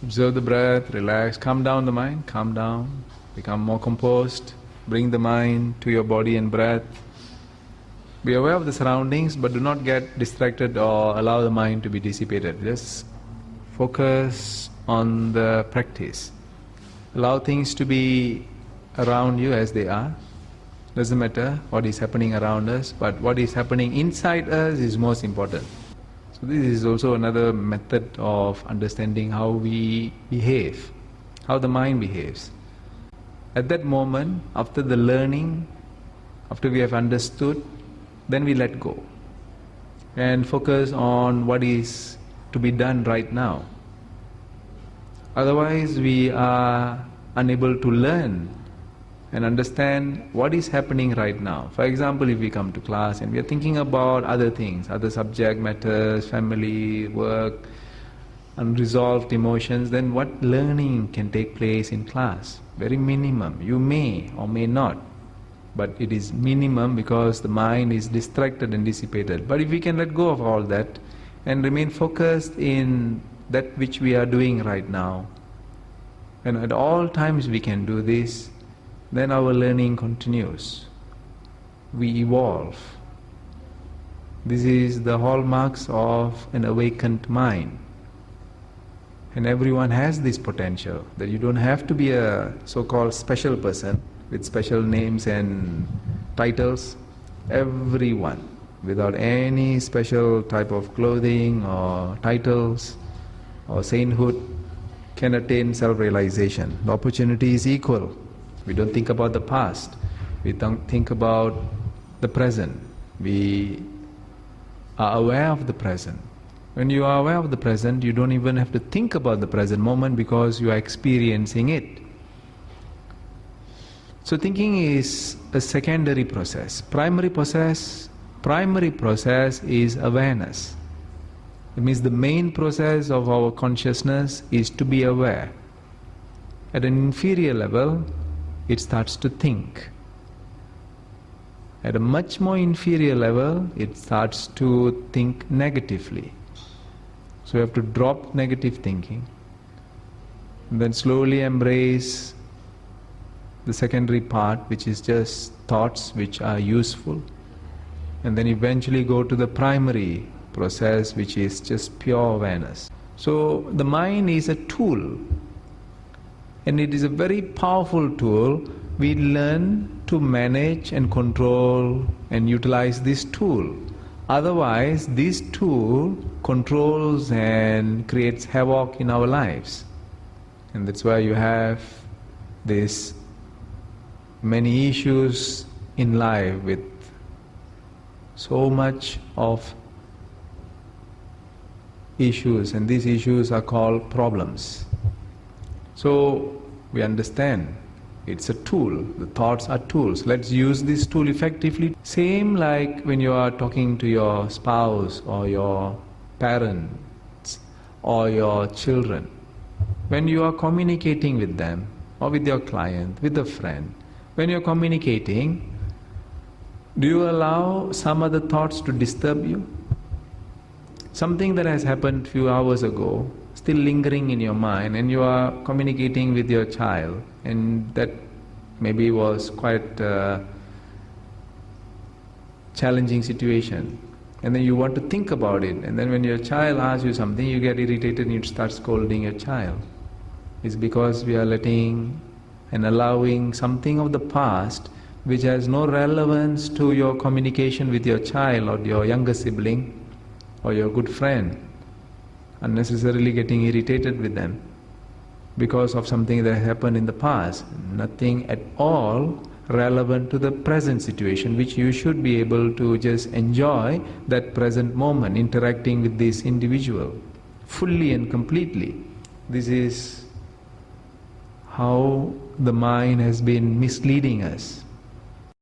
Observe the breath, relax, calm down the mind, calm down, become more composed, bring the mind to your body and breath. Be aware of the surroundings, but do not get distracted or allow the mind to be dissipated. Just focus on the practice. Allow things to be around you as they are. Doesn't matter what is happening around us, but what is happening inside us is most important. So this is also another method of understanding how we behave, how the mind behaves. At that moment, after the learning, after we have understood, then we let go and focus on what is to be done right now. Otherwise, we are unable to learn and understand what is happening right now. For example, if we come to class and we are thinking about other things, other subject matters, family, work, unresolved emotions, then what learning can take place in class? Very minimum. You may or may not, but it is minimum because the mind is distracted and dissipated. But if we can let go of all that and remain focused in that which we are doing right now, and at all times we can do this, then our learning continues. We evolve. This is the hallmarks of an awakened mind. And everyone has this potential, that you don't have to be a so-called special person with special names and titles. Everyone, without any special type of clothing or titles or sainthood, can attain self-realization. The opportunity is equal. We don't think about the past. We don't think about the present. We are aware of the present. When you are aware of the present, you don't even have to think about the present moment because you are experiencing it. So thinking is a secondary process. Primary process is awareness. It means the main process of our consciousness is to be aware. At an inferior level, it starts to think. At a much more inferior level, it starts to think negatively. So you have to drop negative thinking, and then slowly embrace the secondary part, which is just thoughts which are useful, and then eventually go to the primary process, which is just pure awareness. So the mind is a tool, and it is a very powerful tool. We learn to manage and control and utilize this tool. Otherwise, this tool controls and creates havoc in our lives. And that's why you have this many issues in life with so much of issues, and these issues are called problems. So we understand it's a tool. The thoughts are tools. Let's use this tool effectively. Same like when you are talking to your spouse or your parents or your children. When you are communicating with them or with your client, with a friend, when you are communicating, do you allow some other thoughts to disturb you? Something that has happened a few hours ago, still lingering in your mind, and you are communicating with your child, and that maybe was quite a challenging situation, and then you want to think about it, and then when your child asks you something, you get irritated and you start scolding your child. It's because we are letting and allowing something of the past which has no relevance to your communication with your child or your younger sibling or your good friend, unnecessarily getting irritated with them because of something that happened in the past. Nothing at all relevant to the present situation, which you should be able to just enjoy that present moment, interacting with this individual fully and completely. This is how the mind has been misleading us.